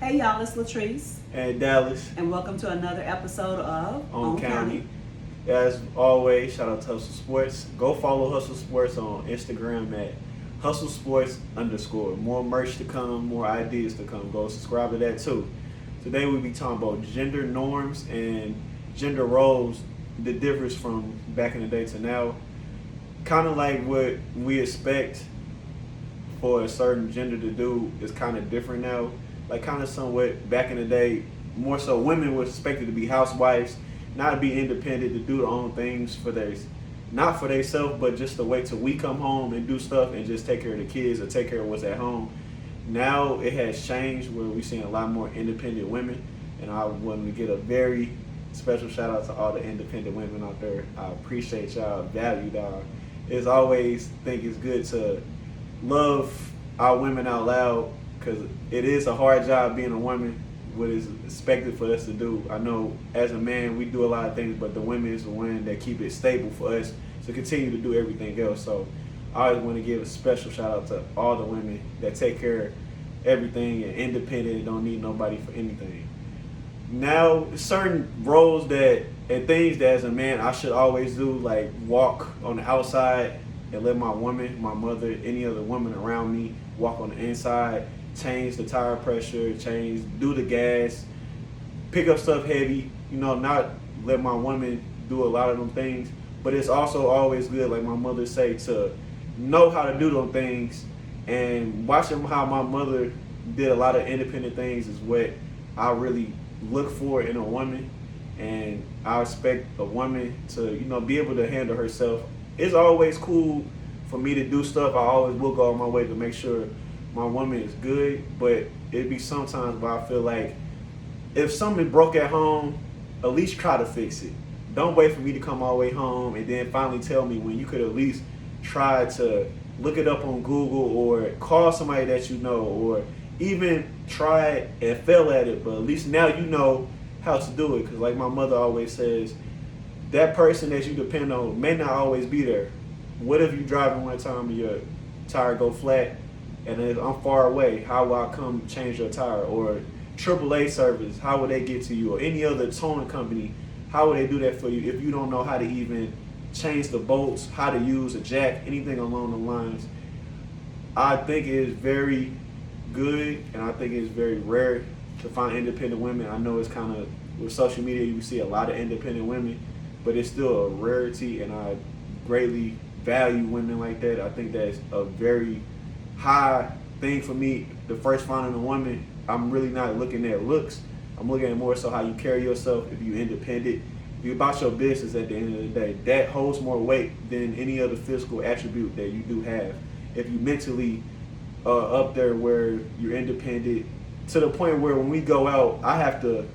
Hey y'all, it's Latrice. And Dallas. And welcome to another episode of OnCounty. As always, shout out to Hustle Sports. Go follow Hustle Sports on Instagram at Hustle Sports _. More merch to come, more ideas to come. Go subscribe to that too. Today we'll be talking about gender norms and gender roles, the difference from back in the day to now. Kind of like what we expect for a certain gender to do is kind of different now. Like kind of somewhat back in the day, more so women were expected to be housewives, not to be independent, to do their own things for their, not for themselves, but just to wait till we come home and do stuff and just take care of the kids or take care of what's at home. Now it has changed where we're seeing a lot more independent women, and I want to get a very special shout out to all the independent women out there. I appreciate y'all, value y'all. As always, think it's good to love our women out loud, because it is a hard job being a woman, what is expected for us to do. I know as a man we do a lot of things, but the women is the one that keep it stable for us to continue to do everything else. So I always want to give a special shout out to all the women that take care of everything and independent and don't need nobody for anything. Now, certain roles that and things that as a man I should always do, like walk on the outside and let my woman, my mother, any other woman around me walk on the inside, change the tire pressure, do the gas, pick up stuff heavy, not let my woman do a lot of them things. But it's also always good, like my mother say, to know how to do them things. And watching how my mother did a lot of independent things is what I really look for in a woman. And I expect a woman to, be able to handle herself. It's always cool for me to do stuff. I always will go on my way to make sure my woman is good, but it'd be sometimes where I feel like if something broke at home, at least try to fix it. Don't wait for me to come all the way home and then finally tell me, when you could at least try to look it up on Google or call somebody that you know, or even try it and fail at it, but at least now you know how to do it. Because like my mother always says, that person that you depend on may not always be there. What if you driving one time and your tire go flat and if I'm far away, how will I come change your tire? Or AAA service, how would they get to you? Or any other towing company, how would they do that for you if you don't know how to even change the bolts, how to use a jack, anything along the lines? I think it is very good, and I think it's very rare to find independent women. I know it's kind of, with social media, you see a lot of independent women, but it's still a rarity, and I greatly value women like that. I think that's a very high thing for me. The first finding a woman, I'm really not looking at looks. I'm looking at more so how you carry yourself. If you're independent, if you're about your business at the end of the day, that holds more weight than any other physical attribute that you do have. If you mentally up there where you're independent, to the point where when we go out, I have to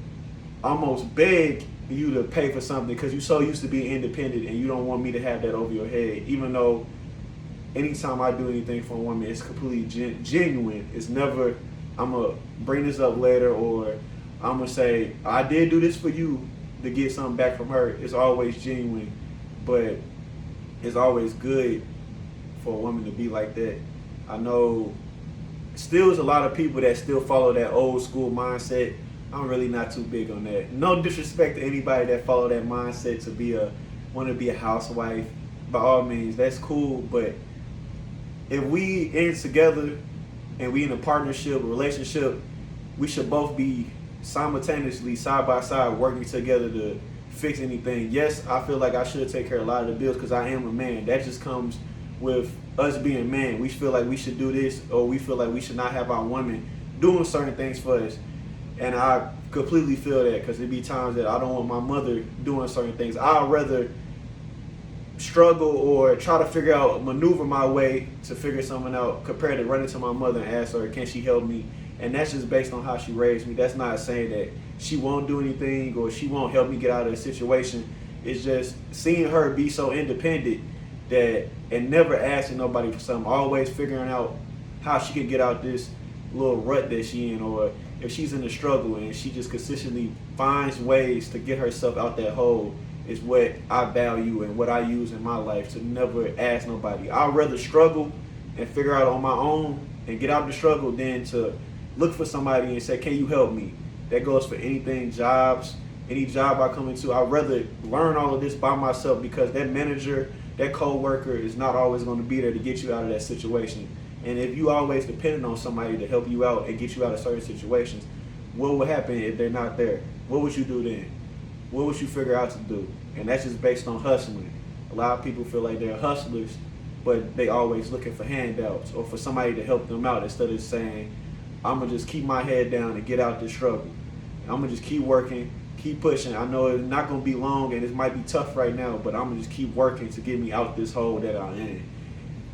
almost beg you to pay for something because you're so used to being independent and you don't want me to have that over your head, even though anytime I do anything for a woman, it's completely genuine. It's never, I'm going to bring this up later, or I'm going to say, I did do this for you to get something back from her. It's always genuine, but it's always good for a woman to be like that. I know still there's a lot of people that still follow that old school mindset. I'm really not too big on that. No disrespect to anybody that follow that mindset to want to be a housewife. By all means, that's cool, but if we in together and we in a partnership, a relationship, we should both be simultaneously, side by side, working together to fix anything. Yes, I feel like I should take care of a lot of the bills because I am a man. That just comes with us being men. We feel like we should do this, or we feel like we should not have our women doing certain things for us. And I completely feel that, because there be times that I don't want my mother doing certain things. I'd rather struggle or try to figure out, maneuver my way to figure something out, compared to running to my mother and ask her, can she help me? And that's just based on how she raised me. That's not saying that she won't do anything or she won't help me get out of a situation. It's just seeing her be so independent that, and never asking nobody for something, always figuring out how she can get out this little rut that she in, or if she's in a struggle and she just consistently finds ways to get herself out that hole, is what I value and what I use in my life, to never ask nobody. I'd rather struggle and figure out on my own and get out the struggle than to look for somebody and say, can you help me? That goes for anything, jobs, any job I come into. I'd rather learn all of this by myself, because that manager, that co-worker is not always going to be there to get you out of that situation. And if you always dependent on somebody to help you out and get you out of certain situations, what would happen if they're not there? What would you do then? What would you figure out to do? And that's just based on hustling. A lot of people feel like they're hustlers, but they always looking for handouts or for somebody to help them out, instead of saying, I'm going to just keep my head down and get out this struggle. I'm going to just keep working, keep pushing. I know it's not going to be long and it might be tough right now, but I'm going to just keep working to get me out this hole that I'm in.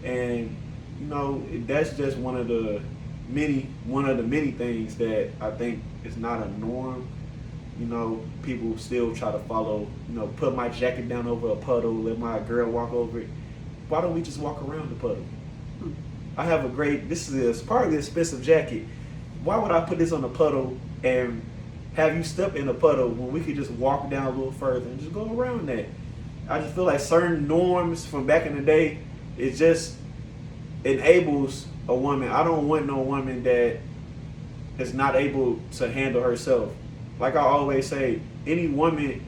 And, you know, that's just one of the many things that I think is not a norm. You know, people still try to follow, you know, put my jacket down over a puddle, let my girl walk over it. Why don't we just walk around the puddle? I have this is part of the expensive jacket. Why would I put this on the puddle and have you step in the puddle when we could just walk down a little further and just go around that? I just feel like certain norms from back in the day, it just enables a woman. I don't want no woman that is not able to handle herself. Like I always say, any woman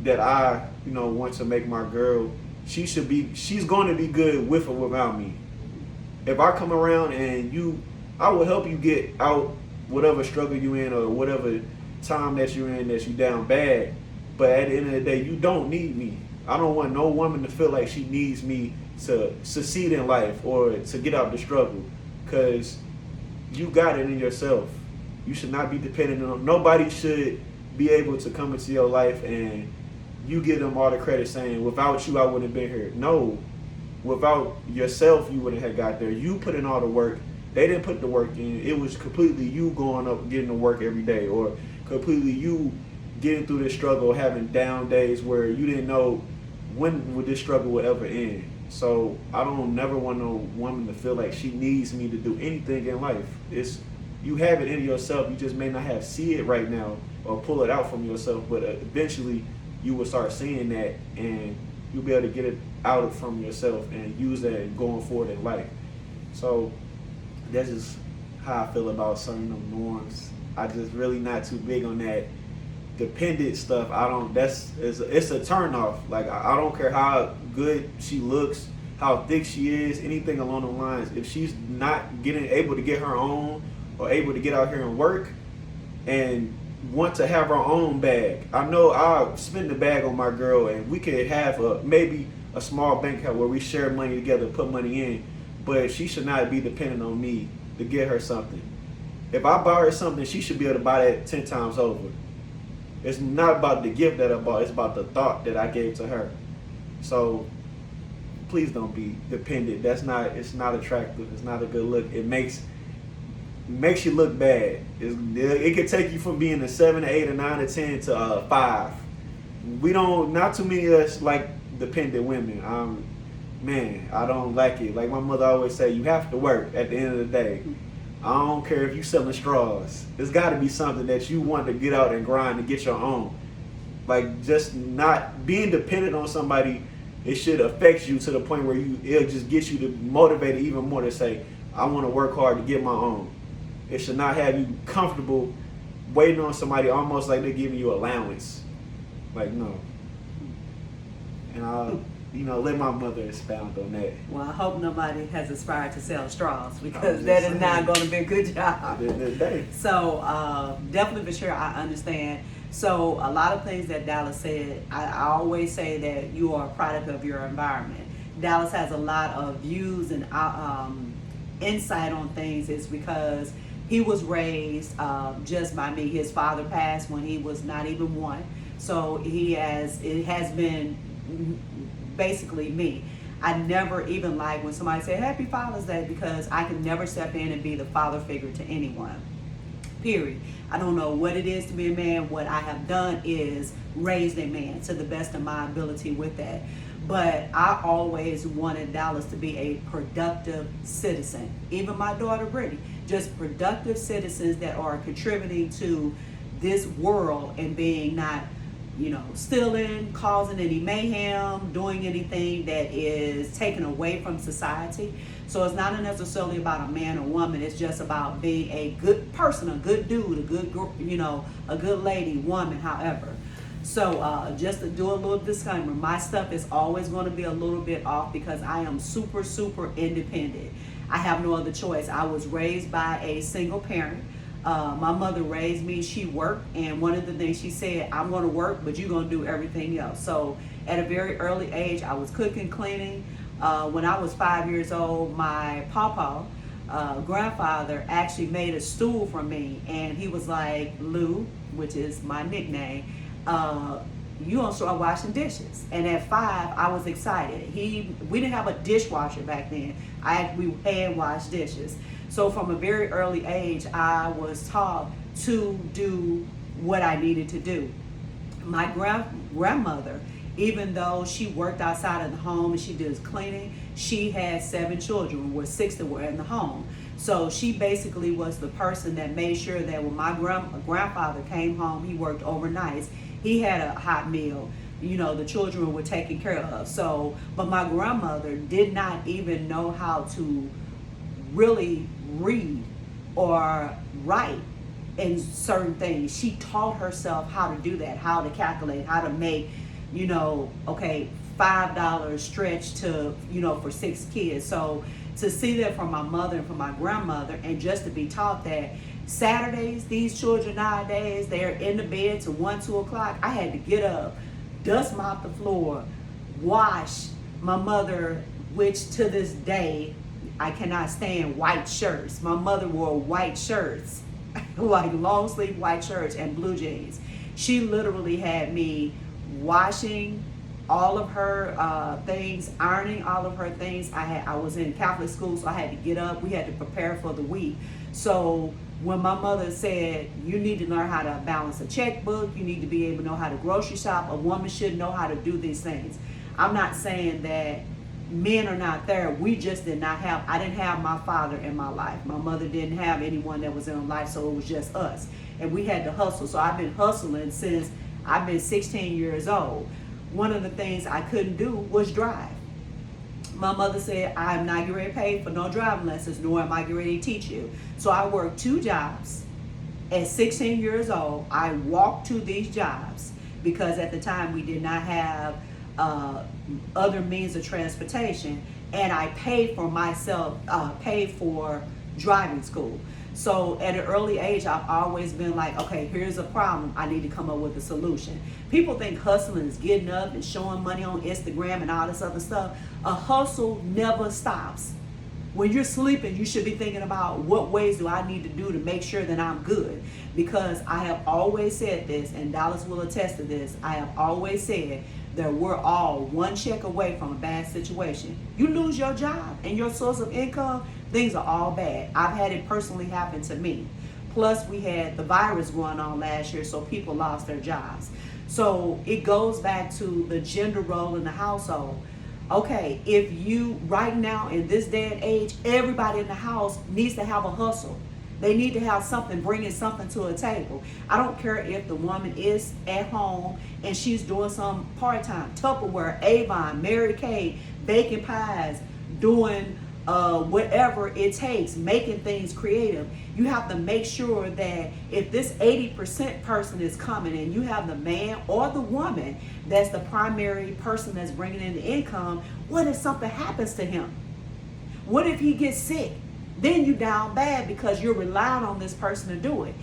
that I, you know, want to make my girl, she's going to be good with or without me. If I come around and I will help you get out whatever struggle you in or whatever time that you're in that you down bad. But at the end of the day, you don't need me. I don't want no woman to feel like she needs me to succeed in life or to get out the struggle, because you got it in yourself. You should not be dependent on nobody. Should be able to come into your life and you give them all the credit saying, without you I wouldn't have been here. No, without yourself you wouldn't have got there. You put in all the work. They didn't put the work in. It was completely you going up getting to work every day, or completely you getting through this struggle, having down days where you didn't know when would this struggle would ever end. So I don't never want no woman to feel like she needs me to do anything in life. You have it in yourself. You just may not have see it right now or pull it out from yourself, but eventually you will start seeing that and you'll be able to get it out from yourself and use that going forward in life. So that's just how I feel about certain norms. I just really not too big on that dependent stuff. It's a turn off. Like I don't care how good she looks, how thick she is, anything along the lines. If she's not able to get her own or able to get out here and work and want to have her own bag, I know I'll spend the bag on my girl and we could have maybe a small bank account where we share money together, put money in, but she should not be dependent on me to get her something. If I buy her something, she should be able to buy that 10 times over. It's not about the gift that I bought, it's about the thought that I gave to her. So please don't be dependent. It's not attractive. It's not a good look. It makes you look bad. It could take you from being a 7, 8, or 9, or 10 to 5. Not too many of us like dependent women. I don't like it. Like my mother always say, you have to work at the end of the day. I don't care if you selling straws. There's got to be something that you want to get out and grind and get your own. Like just not being dependent on somebody, it should affect you to the point where it'll just get you to motivate even more to say, I want to work hard to get my own. It should not have you comfortable waiting on somebody almost like they're giving you allowance. Like, no. And I'll, let my mother expound on that. Well, I hope nobody has aspired to sell straws, because that is not going to be a good job. So definitely for sure, I understand. So a lot of things that Dallas said, I always say that you are a product of your environment. Dallas has a lot of views and insight on things. Is because he was raised just by me. His father passed when he was not even 1. So it has been basically me. I never even like when somebody say Happy Father's Day, because I can never step in and be the father figure to anyone. Period. I don't know what it is to be a man. What I have done is raised a man to the best of my ability with that. But I always wanted Dallas to be a productive citizen. Even my daughter Brittany, just productive citizens that are contributing to this world and being not, stealing, causing any mayhem, doing anything that is taken away from society. So it's not necessarily about a man or woman. It's just about being a good person, a good dude, a good, a good lady, woman, however. So just to do a little disclaimer, my stuff is always going to be a little bit off because I am super, super independent. I have no other choice. I was raised by a single parent. My mother raised me. She worked, and one of the things she said, I'm going to work, but you're going to do everything else. So at a very early age, I was cooking, cleaning. When I was 5 years old, my pawpaw, grandfather, actually made a stool for me, and he was like, Lou, which is my nickname, you gonna start washing dishes. And at 5, I was excited. We didn't have a dishwasher back then. We hand washed dishes. So from a very early age, I was taught to do what I needed to do. My grandmother, even though she worked outside of the home and she did cleaning, she had 7 children, with 6 that were in the home. So she basically was the person that made sure that when my grandfather came home, he worked overnights, he had a hot meal, the children were taken care of. So, but my grandmother did not even know how to really read or write in certain things. She taught herself how to do that, how to calculate, how to make, okay, $5 stretch to, for 6 kids. So to see that from my mother and from my grandmother, and just to be taught that Saturdays, these children nowadays, they're in the bed to 1, 2 o'clock. I had to get up, dust mop the floor, wash. My mother, which to this day, I cannot stand white shirts. My mother wore white shirts, like long sleeve white shirts and blue jeans. She literally had me washing all of her things, ironing all of her things. I was in Catholic school, so I had to get up. We had to prepare for the week. So when my mother said, you need to learn how to balance a checkbook, you need to be able to know how to grocery shop, a woman should know how to do these things. I'm not saying that men are not there. We just did not have, I didn't have my father in my life. My mother didn't have anyone that was in her life, so it was just us. And we had to hustle. So I've been hustling since I've been 16 years old. One of the things I couldn't do was drive. My mother said, I'm not getting ready to pay for no driving lessons, nor am I getting ready to teach you. So I worked 2 jobs. At 16 years old, I walked to these jobs because at the time we did not have other means of transportation, and I paid for myself, paid for driving school. So at an early age, I've always been like, okay, here's a problem. I need to come up with a solution. People think hustling is getting up and showing money on Instagram and all this other stuff. A hustle never stops. When you're sleeping, you should be thinking about what ways do I need to do to make sure that I'm good. Because I have always said this, and Dallas will attest to this, I have always said that we're all one check away from a bad situation. You lose your job and your source of income, things are all bad. I've had it personally happen to me. Plus we had the virus going on last year, so people lost their jobs. So it goes back to the gender role in the household. Okay, if you, right now in this day and age, everybody in the house needs to have a hustle. They need to have something, bringing something to a table. I don't care if the woman is at home and she's doing some part-time, Tupperware, Avon, Mary Kay, baking pies, doing whatever it takes, making things creative. You have to make sure that if this 80% person is coming and you have the man or the woman that's the primary person that's bringing in the income, what if something happens to him? What if he gets sick? Then you down bad because you're relying on this person to do it.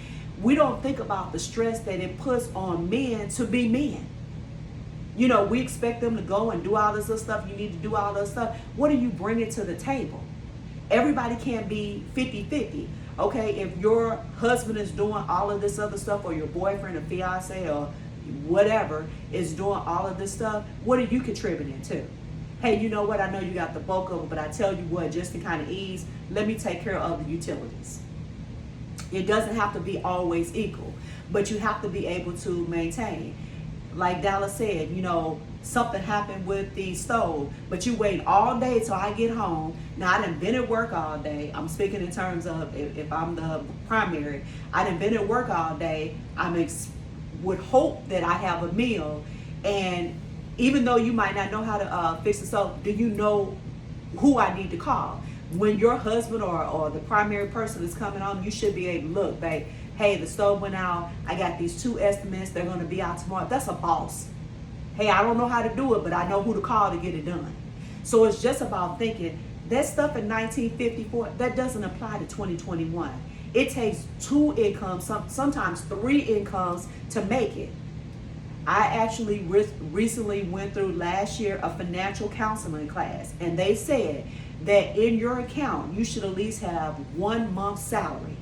We don't think about the stress that it puts on men to be men. We expect them to go and do all this other stuff. You need to do all this stuff. What are you bringing to the table? Everybody can't be 50-50. Okay, if your husband is doing all of this other stuff, or your boyfriend or fiance or whatever is doing all of this stuff, what are you contributing to? Hey, you know what? I know you got the bulk of it, but I tell you what, just to kind of ease, let me take care of the utilities. It doesn't have to be always equal, but you have to be able to maintain. Like Dallas said, something happened with the stove, but you wait all day till I get home. Now, I done been at work all day. I'm speaking in terms of if I'm the primary. I done been at work all day. Would hope that I have a meal, and even though you might not know how to fix the stove, do you know who I need to call? when your husband or the primary person is coming home, you should be able to look, babe, hey, the stove went out. I got these 2 estimates. They're going to be out tomorrow. That's a boss. Hey, I don't know how to do it, but I know who to call to get it done. So it's just about thinking that stuff in 1954, that doesn't apply to 2021. It takes 2 incomes, sometimes 3 incomes to make it. I actually recently went through last year a financial counseling class, and they said that in your account, you should at least have 1 month's salary.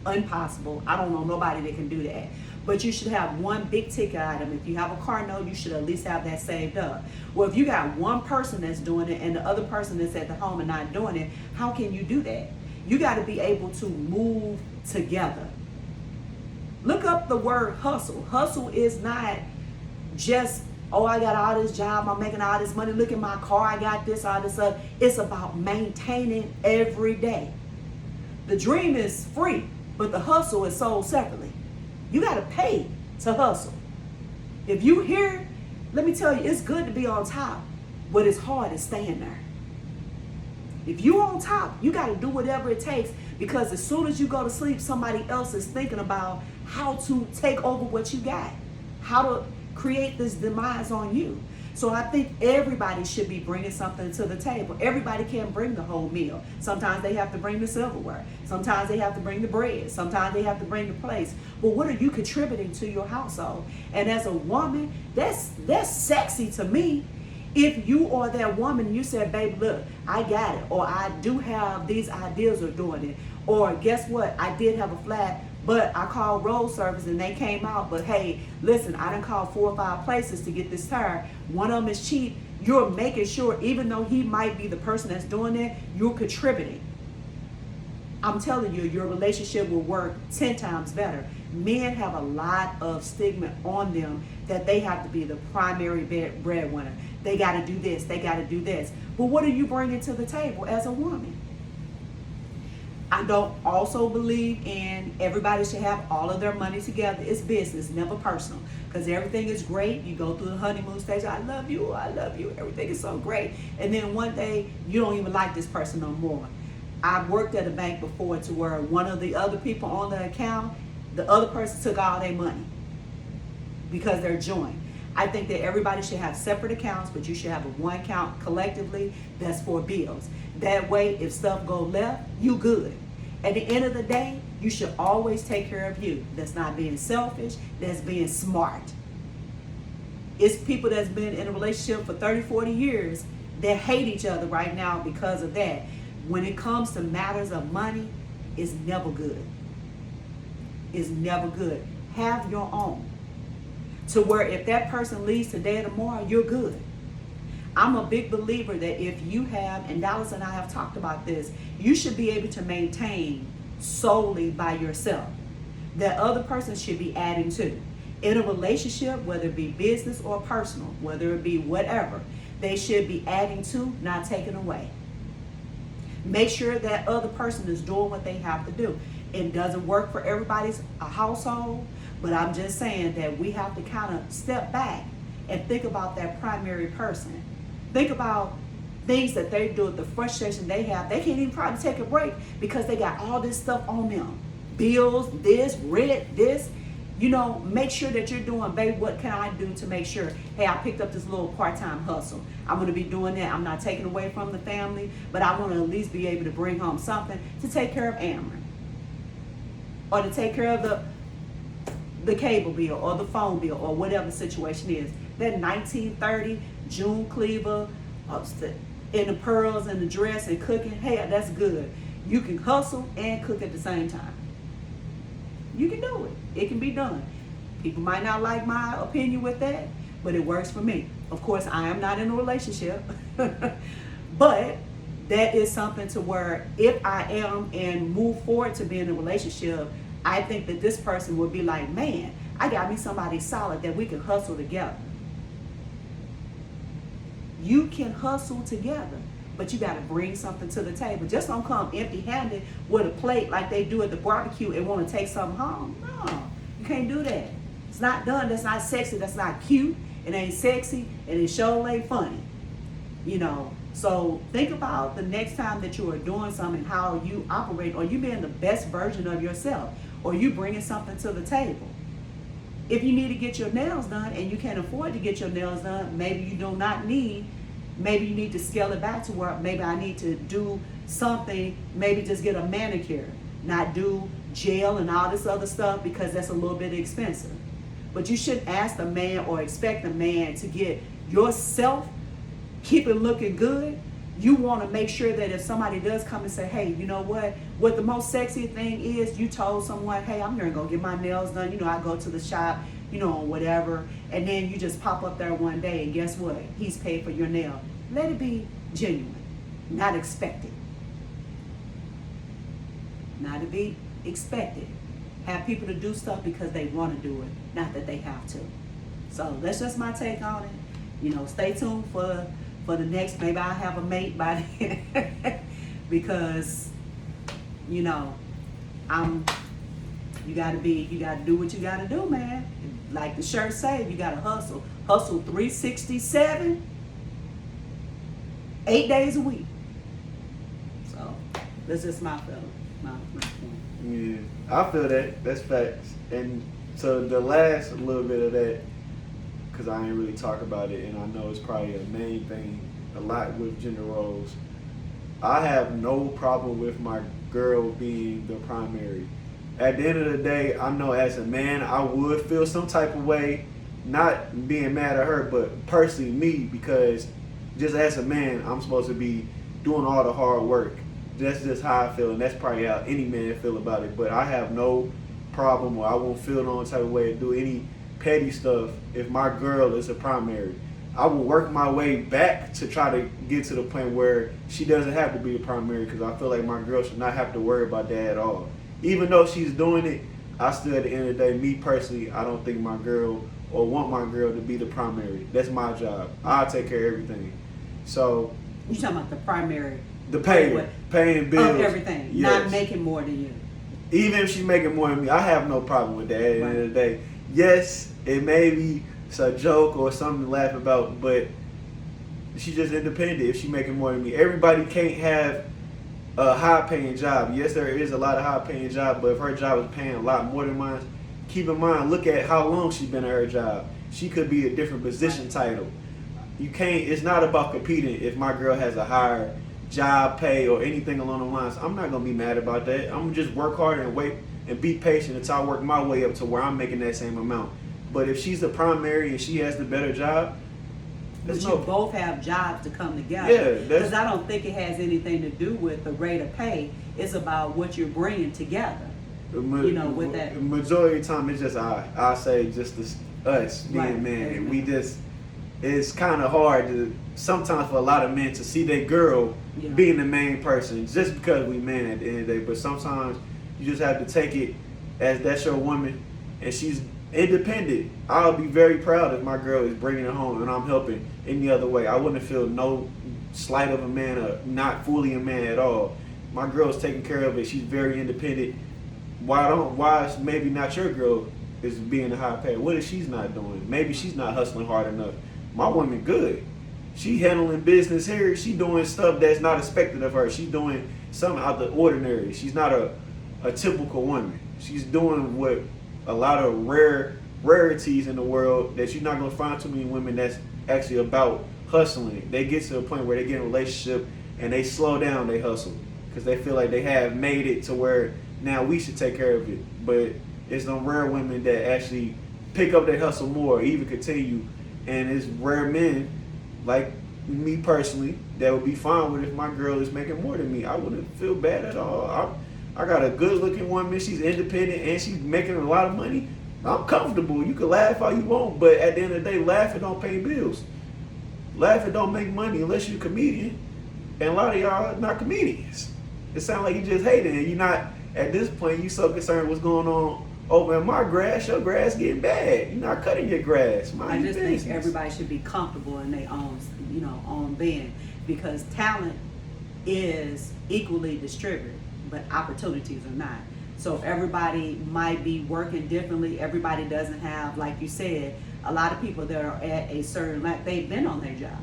Impossible. I don't know nobody that can do that. But you should have 1 big ticket item. If you have a car note, you should at least have that saved up. Well, if you got 1 person that's doing it and the other person that's at the home and not doing it, how can you do that? You got to be able to move together. Look up the word hustle. Hustle is not just, oh, I got all this job, I'm making all this money, look at my car, I got this, all this stuff. It's about maintaining every day. The dream is free, but the hustle is sold separately. You got to pay to hustle. If you here, let me tell you, it's good to be on top, but it's hard to stand there. If you on top, you got to do whatever it takes, because as soon as you go to sleep, somebody else is thinking about how to take over what you got, how to create this demise on you. So I think everybody should be bringing something to the table. Everybody can't bring the whole meal. Sometimes they have to bring the silverware. Sometimes they have to bring the bread. Sometimes they have to bring the plates. But what are you contributing to your household? And as a woman, that's sexy to me. If you are that woman and you said, babe, look, I got it, or I do have these ideas of doing it, or guess what, I did have a flat, but I called road service and they came out, but hey, listen, I done called 4 or 5 places to get this tire. One of them is cheap. You're making sure, even though he might be the person that's doing it, you're contributing. I'm telling you, your relationship will work 10 times better. Men have a lot of stigma on them that they have to be the primary breadwinner. They got to do this, they got to do this. But what are you bringing to the table as a woman? I don't also believe in everybody should have all of their money together. It's business, never personal. Because everything is great. You go through the honeymoon stage. I love you. Everything is so great. And then one day, you don't even like this person no more. I worked at a bank before to where one of the other people on the account, the other person took all their money because they're joined. I think that everybody should have separate accounts, but you should have one account collectively that's for bills. That way, if stuff go left, you good. At the end of the day, you should always take care of you. That's not being selfish, that's being smart. It's people that's been in a relationship for 30, 40 years that hate each other right now because of that. When it comes to matters of money, it's never good. It's never good. Have your own. To where if that person leaves today or tomorrow, you're good. I'm a big believer that if you have, and Dallas and I have talked about this, you should be able to maintain solely by yourself. That other person should be adding to. In a relationship, whether it be business or personal, whether it be whatever, they should be adding to, not taking away. Make sure that other person is doing what they have to do. It doesn't work for everybody's household, but I'm just saying that we have to kind of step back and think about that primary person. Think about things that they do, the frustration they have. They can't even probably take a break because they got all this stuff on them. Bills, this, rent, this. You know, make sure that you're doing, babe, what can I do to make sure, hey, I picked up this little part-time hustle. I'm going to be doing that. I'm not taking away from the family, but I want to at least be able to bring home something to take care of Amron. Or to take care of the cable bill or the phone bill or whatever the situation is. That 1930 June Cleaver in the pearls and the dress and cooking, hey, that's good. You can hustle and cook at the same time. You can do it. It can be done. People might not like my opinion with that, but it works for me. Of course, I am not in a relationship, but that is something to where if I am and move forward to be in a relationship, I think that this person would be like, man, I got me somebody solid that we can hustle together. You can hustle together, but you got to bring something to the table. Just don't come empty-handed with a plate like they do at the barbecue and want to take something home. No, you can't do that. It's not done. That's not sexy. That's not cute. It ain't sexy, and it sure ain't funny. You know, So think about the next time that you are doing something, how you operate. Or you being the best version of yourself, or you bringing something to the table. If you need to get your nails done and you can't afford to get your nails done, maybe you do not need, maybe you need to scale it back to where maybe I need to do something, maybe just get a manicure, not do gel and all this other stuff, because that's a little bit expensive. But you shouldn't ask a man or expect a man to get yourself, keep it looking good. You want to make sure that if somebody does come and say, hey, you know what the most sexy thing is, you told someone, hey, I'm going to go get my nails done. You know, I go to the shop, you know, whatever. And then you just pop up there one day and guess what? He's paid for your nail. Let it be genuine, not expected. Not to be expected. Have people to do stuff because they want to do it, not that they have to. So that's just my take on it. You know, stay tuned for the next, maybe I'll have a mate by then. Because, you know, you gotta do what you gotta do, man. Like the shirt say, you gotta hustle. Hustle 367, 8 days a week. So that's just my feeling. Yeah, I feel that. That's facts. And so the last little bit of that, because I ain't really talk about it, and I know it's probably a main thing a lot with gender roles. I have no problem with my girl being the primary. At the end of the day, I know as a man, I would feel some type of way, not being mad at her, but personally me, because just as a man, I'm supposed to be doing all the hard work. That's just how I feel, and that's probably how any man feel about it. But I have no problem, or I won't feel no type of way to do any petty stuff if my girl is a primary. I will work my way back to try to get to the point where she doesn't have to be the primary, because I feel like my girl should not have to worry about that at all. Even though she's doing it, I still, at the end of the day, me personally, I don't think my girl or want my girl to be the primary. That's my job. I'll take care of everything. So You talking about the primary? The paying bills. Of everything, yes. Not making more than you. Even if she's making more than me, I have no problem with that at the end of the day. Yes, it may be a joke or something to laugh about, but she's just independent if she's making more than me. Everybody can't have a high-paying job. Yes, there is a lot of high-paying jobs, but if her job is paying a lot more than mine, keep in mind, look at how long she's been at her job. She could be a different position title. You can't, it's not about competing if my girl has a higher job pay or anything along the lines. I'm not going to be mad about that. I'm going to just work hard and wait and be patient until I work my way up to where I'm making that same amount. But if she's the primary and she has the better job, but you both have jobs to come together. Yeah, because I don't think it has anything to do with the rate of pay. It's about what you're bringing together. You know, with that. The majority of the time, it's just I say just us being men. And we just, it's kind of hard to, sometimes for a lot of men to see their girl being the main person just because we men at the end of the day. But sometimes you just have to take it as that's your woman and she's independent. I'll be very proud if my girl is bringing it home and I'm helping any other way. I wouldn't feel no slight of a man or not fully a man at all. My girl's taking care of it. She's very independent. Why is maybe not your girl is being a high pay? What if she's not doing? Maybe she's not hustling hard enough. My woman good. She handling business here. She doing stuff that's not expected of her. She's doing something out the ordinary. She's not a typical woman. She's doing what a lot of rarities in the world that you're not gonna find too many women that's actually about hustling. They get to a point where they get in a relationship and they slow down they hustle because they feel like they have made it to where now we should take care of it. But it's some rare women that actually pick up their hustle more, even continue. And it's rare men like me personally that would be fine with if my girl is making more than me. I wouldn't feel bad at all. I got a good looking woman, she's independent and she's making a lot of money. I'm comfortable. You can laugh all you want, but at the end of the day, laughing don't pay bills. Laughing don't make money unless you're a comedian. And a lot of y'all are not comedians. It sounds like you just hate it and you're not, at this point, you so concerned what's going on over in my grass, your grass getting bad. You're not cutting your grass. I just think everybody should be comfortable in their own, own being, because talent is equally distributed, but opportunities are not. So everybody might be working differently. Everybody doesn't have, like you said, a lot of people that are at a certain, like they've been on their job.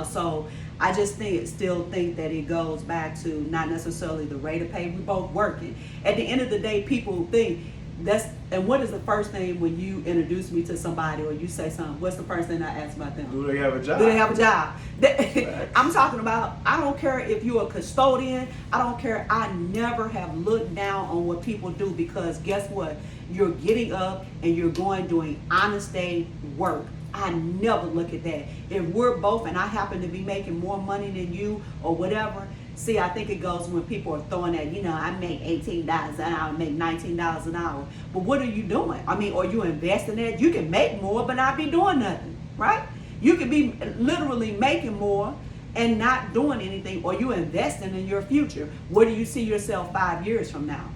So I just still think that it goes back to not necessarily the rate of pay. We both working. At the end of the day, people think and what is the first thing when you introduce me to somebody or you say something, what's the first thing I ask about them? Do they have a job? Do they have a job? I'm talking about, I don't care if you're a custodian. I don't care. I never have looked down on what people do, because guess what? You're getting up and you're doing honest day work. I never look at that. If we're both and I happen to be making more money than you or whatever, see, I think it goes when people are throwing that, I make $18 an hour, I make $19 an hour. But what are you doing? I mean, are you investing in that? You can make more but not be doing nothing, right? You could be literally making more and not doing anything, or you investing in your future. Where do you see yourself 5 years from now?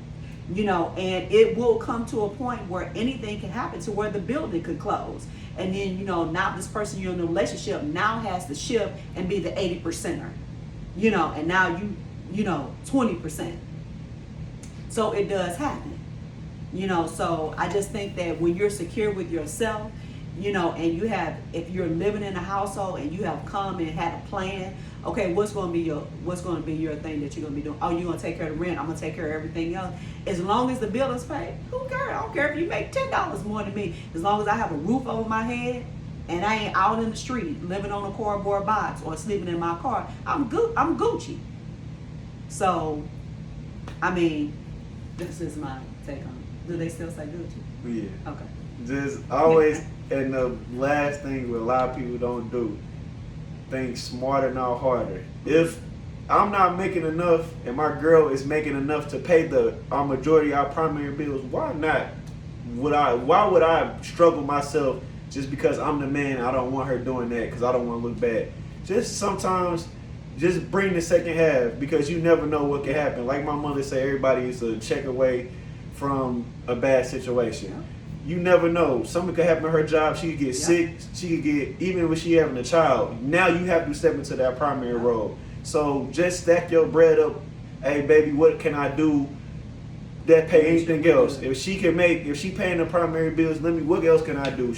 And it will come to a point where anything can happen, to where the building could close. And then, now this person you're in a relationship now has to shift and be the 80%er. And now you 20%. So it does happen. So I just think that when you're secure with yourself, and if you're living in a household and you have come and had a plan, okay, what's going to be your thing that you're going to be doing? Oh, you're going to take care of the rent. I'm going to take care of everything else. As long as the bill is paid, who cares? I don't care if you make $10 more than me. As long as I have a roof over my head and I ain't out in the street living on a cardboard box or sleeping in my car, I'm Gucci. So, I mean, this is my take on it. Do they still say Gucci? Yeah. Okay. Just always, and the last thing what a lot of people don't do, think smarter, not harder. If I'm not making enough and my girl is making enough to pay our majority of our primary bills, why not? Why would I struggle myself just because I'm the man? I don't want her doing that because I don't want to look bad. Just sometimes, just bring the second half, because you never know what can happen. Like my mother said, everybody is a check away from a bad situation. Yeah. You never know. Something could happen to her job. She could get sick. She could get, even when she having a child, now you have to step into that primary role. So just stack your bread up. Hey, baby, what can I do that pay anything else? If she paying the primary bills, what else can I do?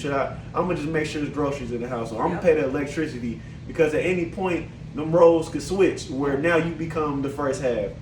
I'm going to just make sure there's groceries in the house. Or I'm going to pay the electricity, because at any point, them roles could switch where now you become the first half.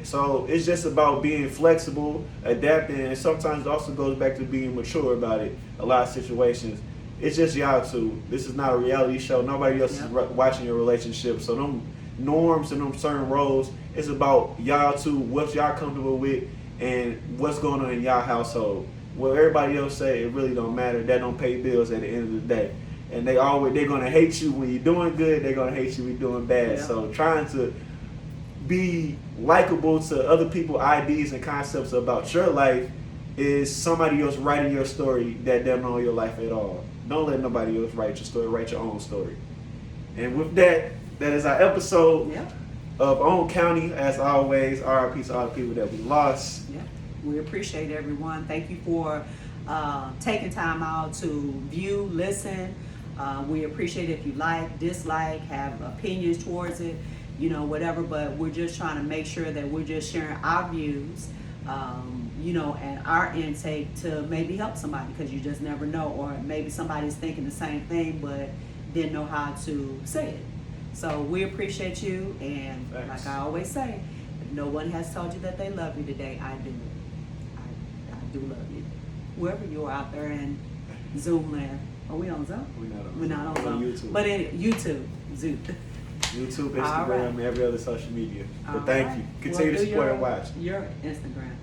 So it's just about being flexible, adapting, and sometimes it also goes back to being mature about it. A lot of situations, it's just y'all two. This is not a reality show. Nobody else is watching your relationship. So them norms and them certain roles, it's about y'all two, what y'all comfortable with, and what's going on in y'all household. What everybody else say, it really don't matter. That don't pay bills at the end of the day. And they're gonna hate you when you're doing good. They're gonna hate you when you're doing bad. Yeah. So trying to be likable to other people's ideas and concepts about your life is somebody else writing your story that don't know your life at all. Don't let nobody else write your story. Write your own story. And with that is our episode of OnCounty. As always, RIP to all the people that we lost. Yeah, we appreciate everyone. Thank you for taking time out to view, listen. We appreciate if you like, dislike, have opinions towards it, whatever, but we're just trying to make sure that we're just sharing our views, and our intake to maybe help somebody, because you just never know, or maybe somebody's thinking the same thing but didn't know how to say it. So we appreciate you, and like I always say, if no one has told you that they love you today, I do. I do love you. Whoever you are out there in Zoom land. Are we on Zoom? We're not on Zoom. YouTube. But in YouTube, Zoom. YouTube, Instagram, and every other social media. But thank you. Continue to do support and watch. Your Instagram.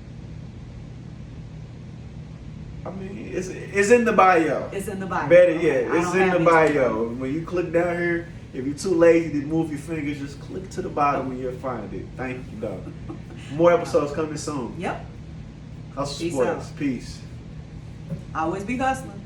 I mean, it's in the bio. It's in the bio. Better Okay. yet, it's in the bio. When you click down here, if you're too lazy to move your fingers, just click to the bottom and you'll find it. Thank you, dog. More episodes coming soon. Yep. Hustle Peace Sports. out. Peace. Always be hustling.